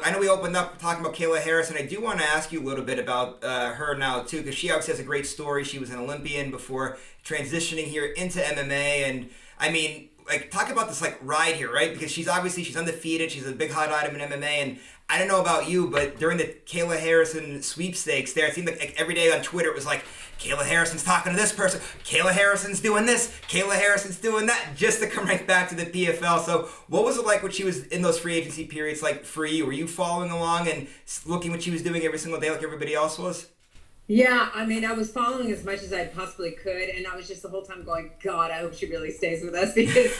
I know we opened up talking about Kayla Harrison. I do want to ask you a little bit about her now too, because she obviously has a great story. She was an Olympian before transitioning here into MMA, and I mean, like talk about this like ride here, right? Because she's undefeated. She's a big hot item in MMA, and I don't know about you, but during the Kayla Harrison sweepstakes, there it seemed like every day on Twitter it was like Kayla Harrison's talking to this person, Kayla Harrison's doing this, Kayla Harrison's doing that, just to come right back to the PFL. So, what was it like when she was in those free agency periods, like for you? Were you following along and looking what she was doing every single day, like everybody else was? Yeah, I mean, I was following as much as I possibly could, and I was just the whole time going, God, I hope she really stays with us because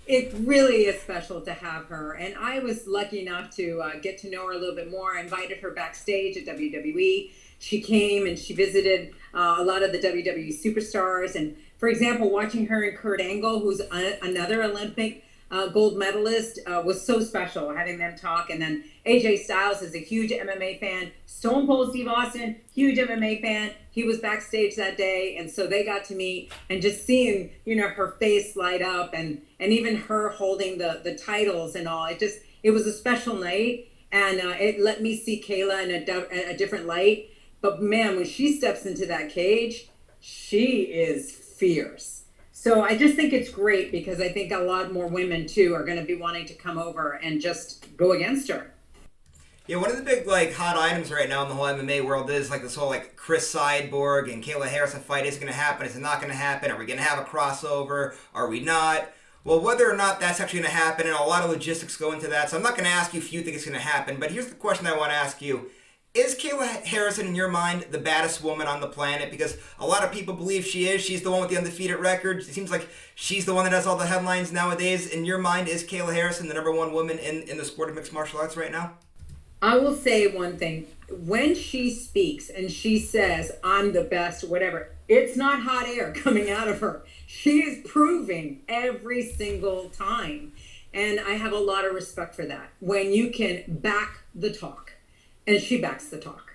it really is special to have her. And I was lucky enough to get to know her a little bit more. I invited her backstage at WWE. She came and she visited a lot of the WWE superstars. And for example, watching her and Kurt Angle, who's another Olympic gold medalist, was so special having them talk. And then AJ Styles is a huge MMA fan. Stone Cold Steve Austin, huge MMA fan. He was backstage that day, and so they got to meet. And just seeing, her face light up, and even her holding the titles and all, it was a special night, and it let me see Kayla in a different light. But man, when she steps into that cage, she is fierce. So I just think it's great because I think a lot more women too are going to be wanting to come over and just go against her. Yeah, one of the big like hot items right now in the whole MMA world is like this whole like Chris Cyborg and Kayla Harrison fight. Is it going to happen? Is it not going to happen? Are we going to have a crossover? Are we not? Well, whether or not that's actually going to happen, and a lot of logistics go into that. So I'm not going to ask you if you think it's going to happen. But here's the question I want to ask you: is Kayla Harrison, in your mind, the baddest woman on the planet? Because a lot of people believe she is. She's the one with the undefeated record. It seems like she's the one that has all the headlines nowadays. In your mind, is Kayla Harrison the number one woman in the sport of mixed martial arts right now? I will say one thing. When she speaks and she says, I'm the best, whatever, it's not hot air coming out of her. She is proving every single time. And I have a lot of respect for that. When you can back the talk, and she backs the talk.